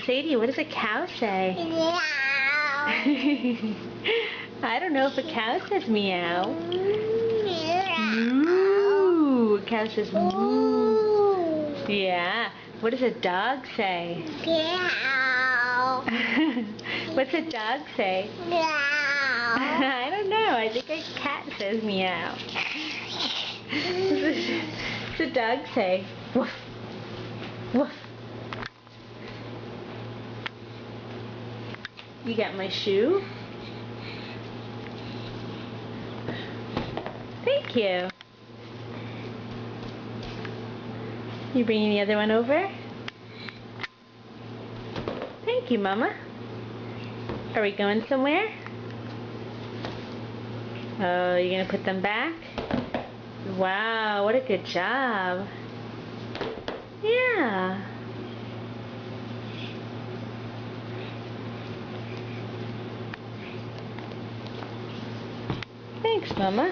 Sadie, what does a cow say? Meow. I don't know if a cow says meow. Meow. Moo. A cow says moo. Ooh. Yeah. What does a dog say? Meow. What's a dog say? Meow. I don't know. I think a cat says meow. What's a dog say? Woof. Woof. You got my shoe? Thank you. You bringing the other one over? Thank you, Mama. Are we going somewhere? Oh, you're going to put them back? Wow, what a good job. Yeah. Thanks, Mama.